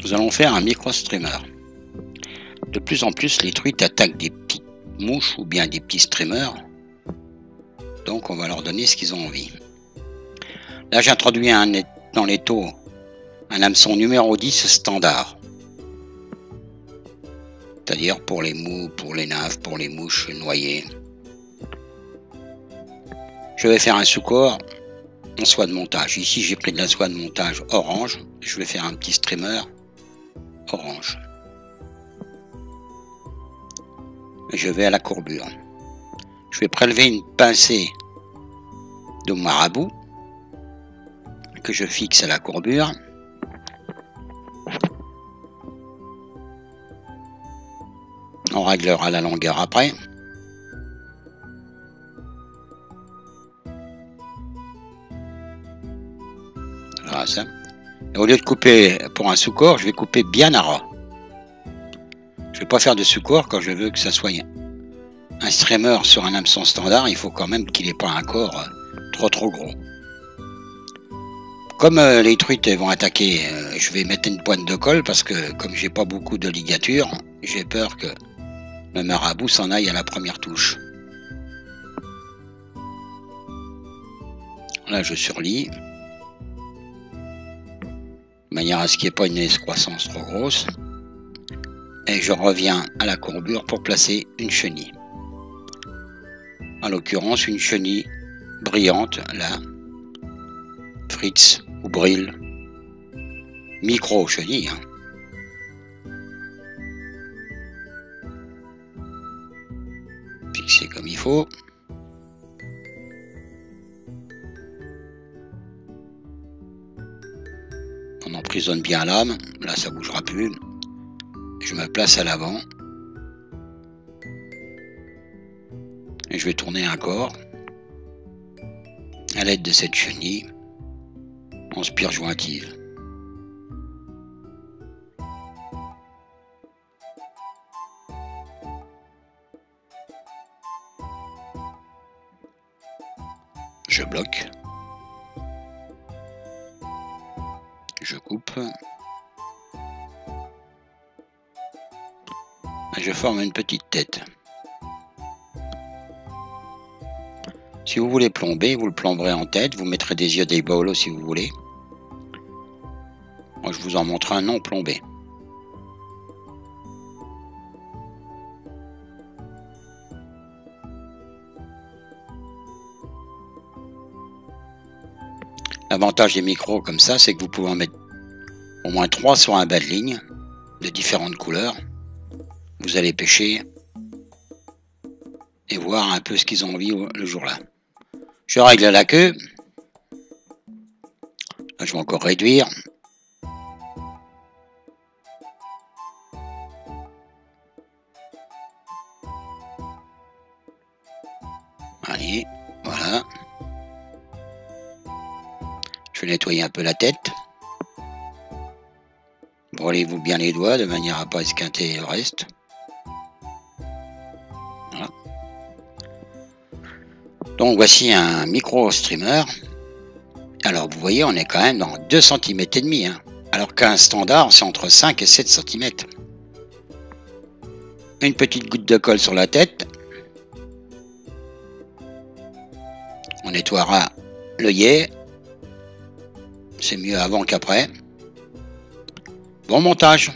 Nous allons faire un micro-streamer. De plus en plus, les truites attaquent des petites mouches ou bien des petits streamers. Donc on va leur donner ce qu'ils ont envie. Là j'introduis dans l'étau un hameçon numéro 10 standard. C'est-à-dire pour les mous, pour les nymphes, pour les mouches noyées. Je vais faire un sous-corps en soie de montage. Ici j'ai pris de la soie de montage orange. Je vais faire un petit streamer orange. Je vais à la courbure. Je vais prélever une pincée de marabout que je fixe à la courbure. On réglera la longueur après. Voilà ça. Et au lieu de couper pour un sous-corps, je vais couper bien à ras. Je vais pas faire de sous-corps quand je veux que ça soit un streamer sur un hameçon standard. Il faut quand même qu'il n'ait pas un corps trop gros. Comme les truites vont attaquer, je vais mettre une pointe de colle parce que comme j'ai pas beaucoup de ligature, j'ai peur que le marabout s'en aille à la première touche. Là je surlis, de manière à ce qu'il n'y ait pas une excroissance trop grosse. Et je reviens à la courbure pour placer une chenille. En l'occurrence une chenille brillante, là, Fritz ou Brill, micro chenille. Fixé comme il faut. On emprisonne bien l'âme, là ça bougera plus. Je me place à l'avant. Et je vais tourner un corps à l'aide de cette chenille en spire jointive. Je bloque. Je coupe. Et je forme une petite tête. Si vous voulez plomber, vous le plomberez en tête. Vous mettrez des yeux d'eyeball si vous voulez. Moi, je vous en montre un non plombé. L'avantage des micros comme ça, c'est que vous pouvez en mettre au moins 3 sur un bas de ligne de différentes couleurs. Vous allez pêcher et voir un peu ce qu'ils ont envie le jour-là. Je règle la queue. Là, je vais encore réduire. Allez, voilà. Je vais nettoyer un peu la tête. Brûlez-vous bien les doigts de manière à ne pas esquinter le reste. Voilà. Donc voici un micro streamer. Alors vous voyez, on est quand même dans 2 cm et demi, hein, alors qu'un standard c'est entre 5 et 7 cm. Une petite goutte de colle sur la tête. On nettoiera l'œillet. C'est mieux avant qu'après. Bon montage.